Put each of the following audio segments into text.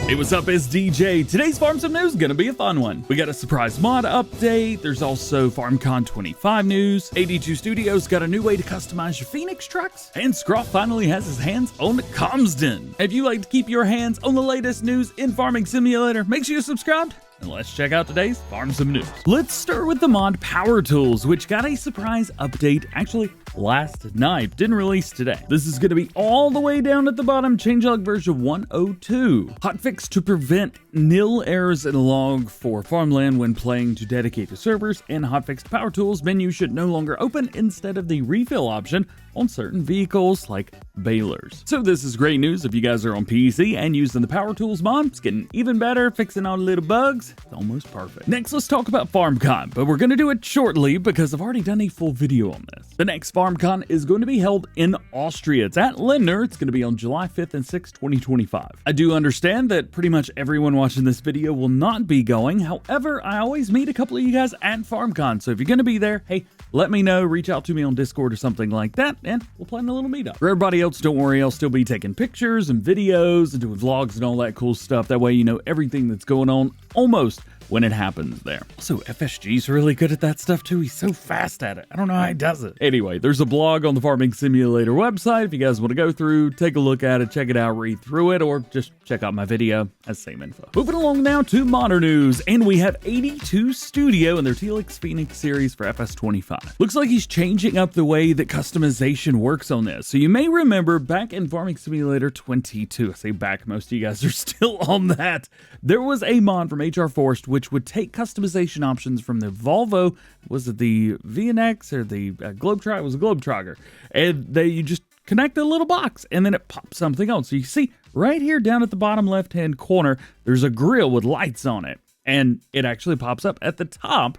Hey, what's up? It's DJ. Today's Farm Sim News is going to be a fun one. We got a surprise mod update. There's also FarmCon 25 news. 82 Studios got a new way to customize your Phoenix trucks. And Scruff finally has his hands on Calmsden. If you like to keep your hands on the latest news in Farming Simulator, make sure you're subscribed. And let's check out today's Farm Sim News. Let's start with the mod PowerTools, which got a surprise update actually last night. Didn't release today. This is going to be all the way down at the bottom, changelog version 102. Hotfix to prevent nil errors in a log for farmland when playing to dedicated servers, and hotfix PowerTools menu should no longer open instead of the refill option on certain vehicles like balers. So this is great news if you guys are on PC and using the PowerTools mod. It's getting even better, fixing all the little bugs. It's almost perfect. Next, let's talk about FarmCon, but we're going to do it shortly because I've already done a full video on this. The next FarmCon is going to be held in Austria. It's at Lindner. It's going to be on July 5th and 6th, 2025. I do understand that pretty much everyone watching this video will not be going. However, I always meet a couple of you guys at FarmCon, so if you're going to be there, hey, let me know, reach out to me on Discord or something like that, and we'll plan a little meetup. For everybody else, don't worry, I'll still be taking pictures and videos and doing vlogs and all that cool stuff. That way you know everything that's going on almost when it happens there. Also, FSG's really good at that stuff too. He's so fast at it. I don't know how he does it. Anyway, there's a blog on the Farming Simulator website. If you guys want to go through, take a look at it, check it out, read through it, or just check out my video. That's the same info. Moving along now to modern news, and we have 82 Studio and their TLX Phoenix series for FS25. Looks like he's changing up the way that customization works on this. So you may remember back in Farming Simulator 22, I say back, most of you guys are still on that, there was a mod from HR Forest which would take customization options from the Volvo, was it the VNX or the Globetrotter? It was a Globetrotter. And you just connect a little box and then it pops something on. So you see right here down at the bottom left-hand corner, there's a grill with lights on it. And it actually pops up at the top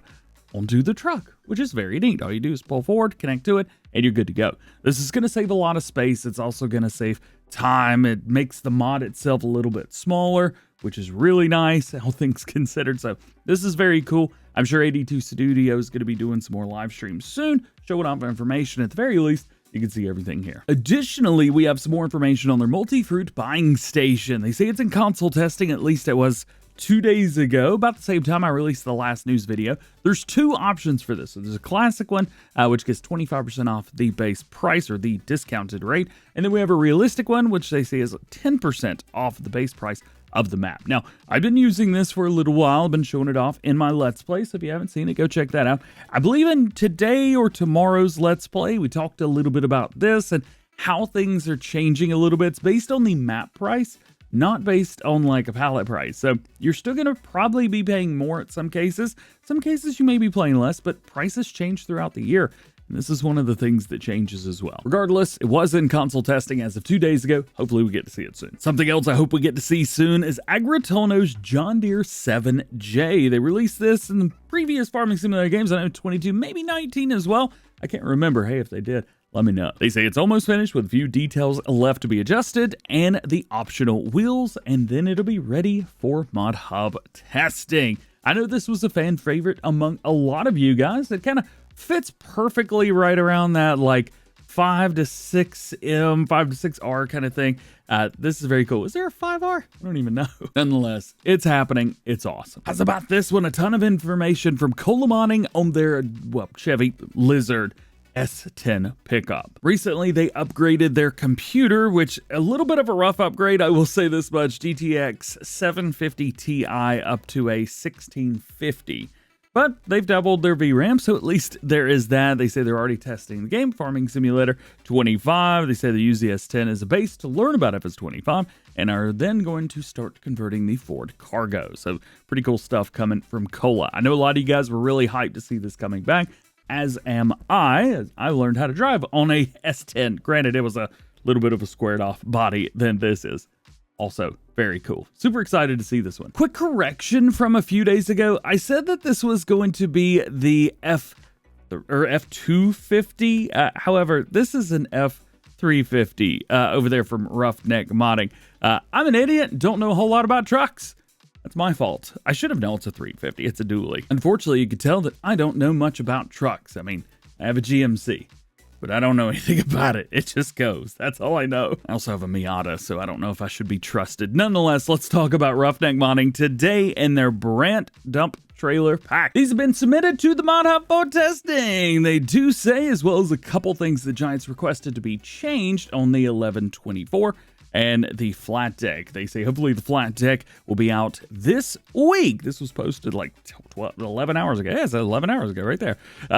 onto the truck, which is very neat. All you do is pull forward, connect to it, and you're good to go. This is going to save a lot of space. It's also going to save time. It makes the mod itself a little bit smaller, which is really nice, all things considered. So this is very cool. I'm sure 82 Studio is going to be doing some more live streams soon, showing off information. At the very least, you can see everything here. Additionally, we have some more information on their multi-fruit buying station. They say it's in console testing, at least it was 2 days ago, about the same time I released the last news video. There's two options for this. So there's a classic one, which gets 25% off the base price or the discounted rate. And then we have a realistic one, which they say is 10% off the base price of the map. Now, I've been using this for a little while. I've been showing it off in my Let's Play, so if you haven't seen it, go check that out. I believe in today or tomorrow's Let's Play, we talked a little bit about this and how things are changing a little bit. It's based on the map price, not based on like a pallet price. So you're still going to probably be paying more at some cases. Some cases you may be paying less, but prices change throughout the year. And this is one of the things that changes as well. Regardless, it was in console testing as of 2 days ago. Hopefully we get to see it soon. Something else I hope we get to see soon is Agritono's John Deere 7J. They released this in the previous Farming Simulator games. I know 22, maybe 19 as well. I can't remember. Hey, if they did, let me know. They say it's almost finished with a few details left to be adjusted and the optional wheels, and then it'll be ready for Mod Hub testing. I know this was a fan favorite among a lot of you guys. It kind of fits perfectly right around that like 5 to 6M, 5 to 6R kind of thing. This is very cool. Is there a 5R? I don't even know. Nonetheless, it's happening. It's awesome. How's about this one? A ton of information from Colemanning on their, well, Chevy Lizard S10 pickup. Recently, they upgraded their computer, which a little bit of a rough upgrade. I will say this much, GTX 750 Ti up to a 1650. But they've doubled their VRAM, so at least there is that. They say they're already testing the game, Farming Simulator 25. They say they use the S10 as a base to learn about FS25 and are then going to start converting the Ford Cargo. So pretty cool stuff coming from Cola. I know a lot of you guys were really hyped to see this coming back, as am I. As I learned how to drive on a S10. Granted, it was a little bit of a squared off body than this is. Also, very cool. Super excited to see this one. Quick correction from a few days ago. I said that this was going to be the F250. However, this is an F350 over there from Roughneck Modding. I'm an idiot. Don't know a whole lot about trucks. That's my fault. I should have known it's a 350. It's a dually. Unfortunately, you could tell that I don't know much about trucks. I mean, I have a GMC. but I don't know anything about it. It just goes. That's all I know. I also have a Miata, so I don't know if I should be trusted. Nonetheless, let's talk about Roughneck modding today and their Brandt dump trailer pack. These have been submitted to the Mod Hub for testing. They do say, as well as a couple things the Giants requested to be changed on the 1124 and the flat deck. They say hopefully the flat deck will be out this week. This was posted like 11 hours ago. Yeah, it's 11 hours ago right there.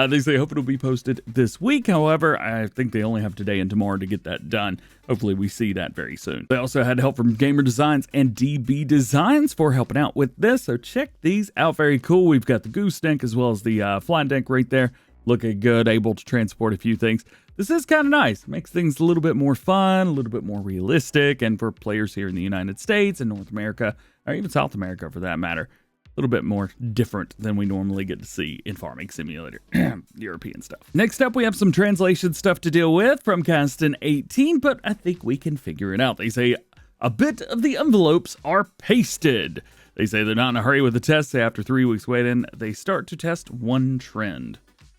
They say hope it'll be posted this week. However, I think they only have today and tomorrow to get that done. Hopefully we see that very soon. They also had help from Gamer Designs and DB Designs for helping out with this. So check these out. Very cool. We've got the goose deck as well as the flat deck right there. Looking good, able to transport a few things. This is kind of nice. Makes things a little bit more fun, a little bit more realistic, and for players here in the United States and North America, or even South America for that matter, a little bit more different than we normally get to see in Farming Simulator, European stuff. Next up, we have some translation stuff to deal with from Kasztan 18, but I think we can figure it out. They say a bit of the envelopes are pasted. They say they're not in a hurry with the tests. After 3 weeks waiting, they start to test one trend.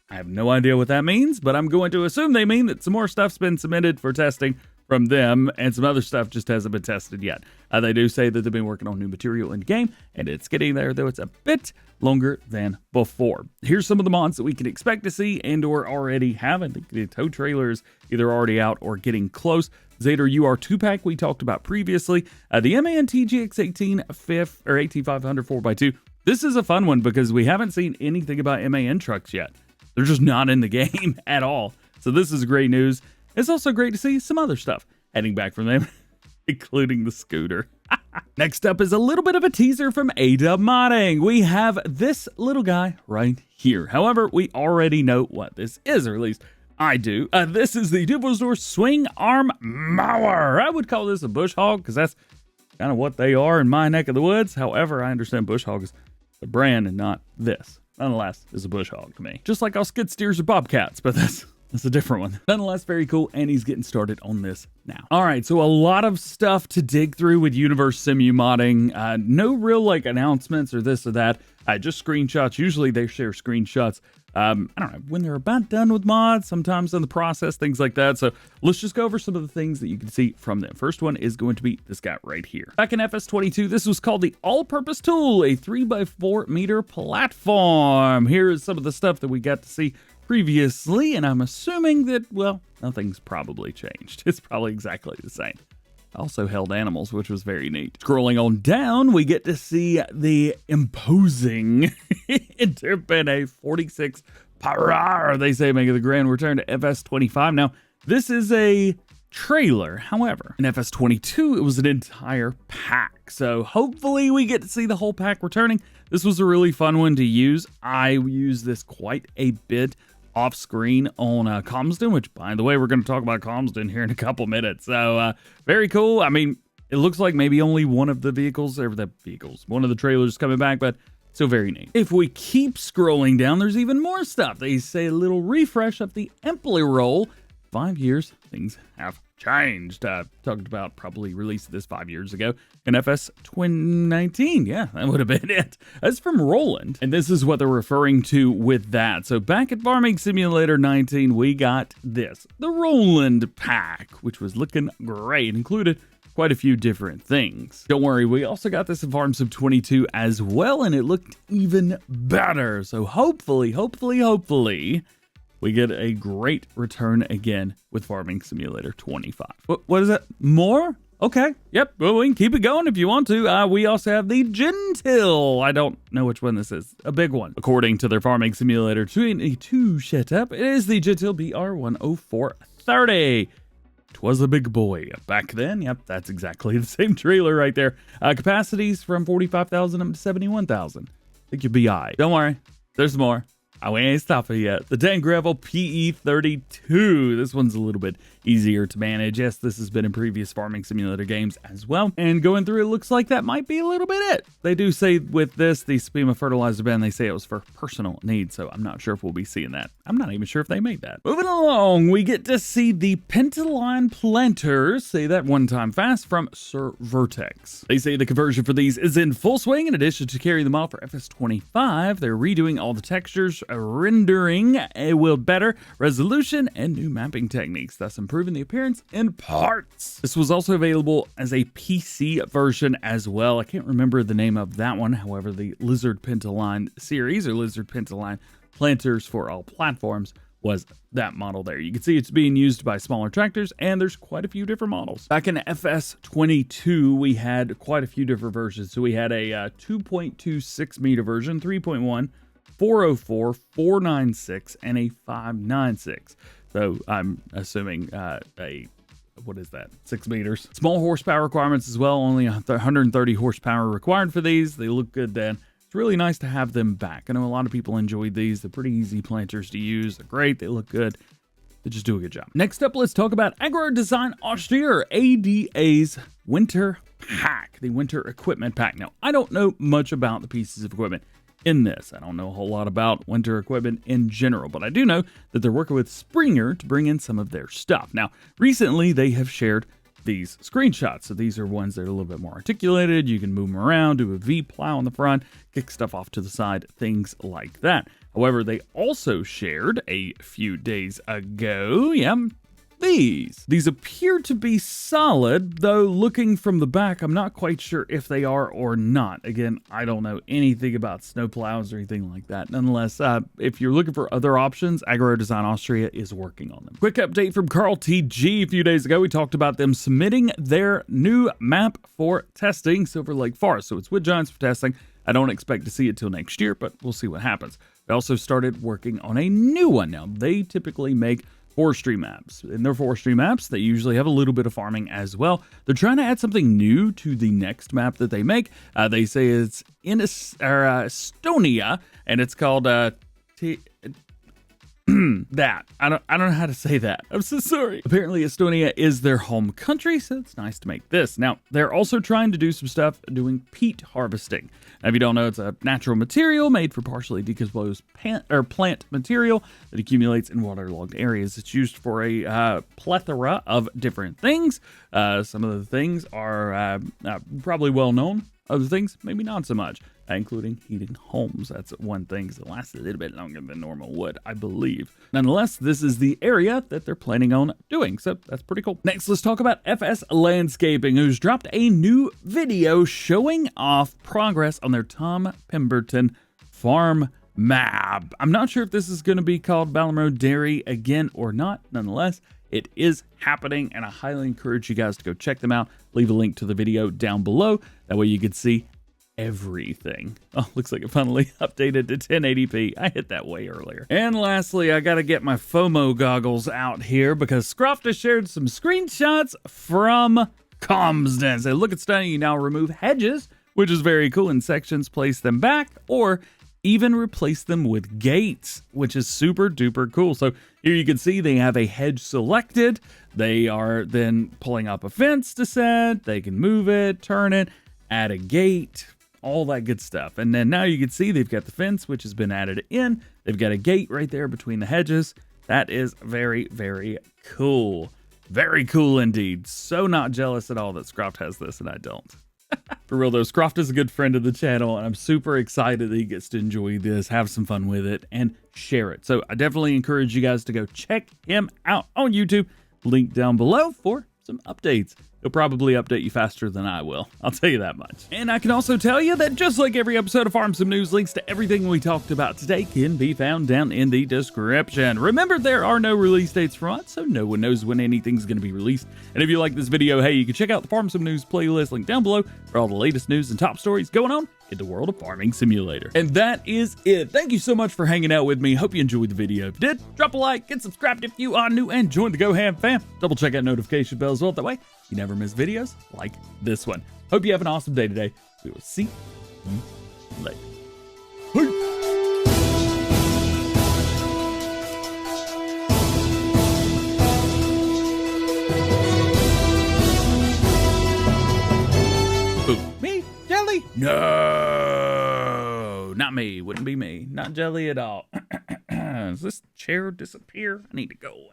I have no idea what that means, but I'm going to assume they mean that some more stuff's been submitted for testing from them, and some other stuff just hasn't been tested yet. They do say that they've been working on new material in game, and it's getting there, though it's a bit longer than before. Here's some of the mods that we can expect to see and or already have. I think the tow trailer is either already out or getting close. Zader UR 2-pack we talked about previously. The MAN TGX 18500 4x2. This is a fun one because we haven't seen anything about MAN trucks yet. They're just not in the game at all. So this is great news. It's also great to see some other stuff heading back from them, including the scooter. Next up is a little bit of a teaser from ADub Modding. We have this little guy right here. However, we already know what this is, or at least I do. This is the Univers Swing Arm Mower. I would call this a bush hog because that's kind of what they are in my neck of the woods. However, I understand bush hog is the brand and not this. Nonetheless, is a bush hog to me. Just like all skid steers or bobcats, but that's a different one. Nonetheless, very cool, and he's getting started on this now. All right, so a lot of stuff to dig through with Univers Simu modding. No real like announcements or this or that. Just screenshots. Usually they share screenshots. I don't know, when they're about done with mods, sometimes in the process, things like that. So let's just go over some of the things that you can see from them. First one is going to be this guy right here. Back in FS22, this was called the All-Purpose Tool, a 3x4 meter platform. Here is some of the stuff that we got to see previously, and I'm assuming that, well, nothing's probably changed. It's probably exactly the same. Also held animals, which was very neat. Scrolling on down, we get to see the imposing Interpene 46 Parar, they say, making the grand return to FS25. Now, this is a trailer. However, in FS22, it was an entire pack. So hopefully we get to see the whole pack returning. This was a really fun one to use. I use this quite a bit off screen on Calmsden, which, by the way, we're going to talk about Calmsden here in a couple minutes. So very cool. I mean, it looks like maybe only one of the vehicles, one of the trailers coming back, but still very neat. If we keep scrolling down, there's even more stuff. They say a little refresh of the Empley roll. 5 years, things have changed. Talked about probably released this 5 years ago in FS 2019. Yeah, that would have been it. That's from Roland. And this is what they're referring to with that. So back at Farming Simulator 19, we got this, the Roland pack, which was looking great. Included quite a few different things. Don't worry, we also got this in Farm Sim 22 as well, and it looked even better. So hopefully, we get a great return again with Farming Simulator 25. What is that? More? Okay. Yep. Well, we can keep it going if you want to. We also have the Gentil. I don't know which one this is. A big one. According to their Farming Simulator 22 setup, it is the Gentil BR10430. Was a big boy back then. Yep, that's exactly the same trailer right there. Capacities from 45,000 up to 71,000. I think you'll be all right. Don't worry, there's more. We ain't stopping yet. The Dan Gravel PE32. This one's a little bit easier to manage. Yes, this has been in previous Farming Simulator games as well. And going through, it looks like that might be a little bit it. They do say with this, the Spima fertilizer bin, they say it was for personal needs. So I'm not sure if we'll be seeing that. I'm not even sure if they made that. Moving along, we get to see the Penta line planters. Say that one time fast from Sir Vertex. They say the conversion for these is in full swing. In addition to carrying them off for FS25, they're redoing all the textures rendering with better resolution and new mapping techniques, thus improving the appearance in parts. This was also available as a PC version as well. I can't remember the name of that one. However, the Lizard Penta line series, or Lizard Penta line planters for all platforms, was that model there. You can see it's being used by smaller tractors, and there's quite a few different models. Back in FS22, we had quite a few different versions. So we had a 2.26 meter version, 3.1, 404, 496, and a 596. So I'm assuming what is that, 6 meters. Small horsepower requirements as well, only 130 horsepower required for these. They look good then. It's really nice to have them back. I know a lot of people enjoyed these. They're pretty easy planters to use. They're great. They look good. They just do a good job. Next up, let's talk about Agro Design Austria, or ADA's Winter Pack, the Winter Equipment Pack. Now, I don't know much about the pieces of equipment in this. I don't know a whole lot about winter equipment in general, but I do know that they're working with Springer to bring in some of their stuff. Now, recently they have shared these screenshots. So these are ones that are a little bit more articulated. You can move them around, do a V plow on the front, kick stuff off to the side, things like that. However, they also shared a few days ago, these appear to be solid, though looking from the back, I'm not quite sure if they are or not. Again, I don't know anything about snow plows or anything like that. Nonetheless, if you're looking for other options, Agro Design Austria is working on them. Quick update from Carl TG. A few days ago, we talked about them submitting their new map for testing, Silver Lake Forest. So it's Wood Giants for testing. I don't expect to see it till next year, but we'll see what happens. They also started working on a new one. Now, they typically make forestry maps. In their forestry maps, they usually have a little bit of farming as well. They're trying to add something new to the next map that they make. They say it's in Estonia, and it's called that. I don't know how to say that. I'm so sorry. Apparently Estonia is their home country, so it's nice to make this. Now, they're also trying to do some stuff doing peat harvesting. Now, if you don't know, it's a natural material made for partially decomposed plant material that accumulates in waterlogged areas. It's used for a plethora of different things. Some of the things are probably well known. Other things, maybe not so much, including heating homes. That's one thing, because it lasts a little bit longer than normal wood, I believe. Nonetheless, this is the area that they're planning on doing, so that's pretty cool. Next, let's talk about FS Landscaping, who's dropped a new video showing off progress on their Tom Pemberton farm map. I'm not sure if this is going to be called Ballamro Dairy again or not. Nonetheless, it is happening, and I highly encourage you guys to go check them out. Leave a link to the video down below. That way you can see everything. Oh, looks like it finally updated to 1080p. I hit that way earlier. And lastly, I got to get my FOMO goggles out here because Scroft has shared some screenshots from Calmsden. So look at stunning. You now remove hedges, which is very cool, in sections, place them back, or even replace them with gates, which is super duper cool. So here you can see they have a hedge selected. They are then pulling up a fence to set. They can move it, turn it, add a gate, all that good stuff. And then now you can see they've got the fence, which has been added in. They've got a gate right there between the hedges. That is very, very cool. Very cool indeed. So not jealous at all that Scroft has this and I don't. For real though, Scroft is a good friend of the channel, and I'm super excited that he gets to enjoy this, have some fun with it, and share it. So I definitely encourage you guys to go check him out on YouTube. Link down below for some updates. He'll probably update you faster than I will. I'll tell you that much. And I can also tell you that just like every episode of Farm Sim News, links to everything we talked about today can be found down in the description. Remember, there are no release dates for us, so no one knows when anything's going to be released. And if you like this video, hey, you can check out the Farm Sim News playlist link down below for all the latest news and top stories going on in the world of Farming Simulator. And that is it. Thank you so much for hanging out with me. Hope you enjoyed the video. If you did, drop a like, get subscribed if you are new, and join the DjGoHam fam. Double check that notification bell as well. That way you never miss videos like this one. Hope you have an awesome day today. We will see you later. Peace. Me? Jelly? No, not me. Wouldn't be me. Not Jelly at all. Does this chair disappear? I need to go away.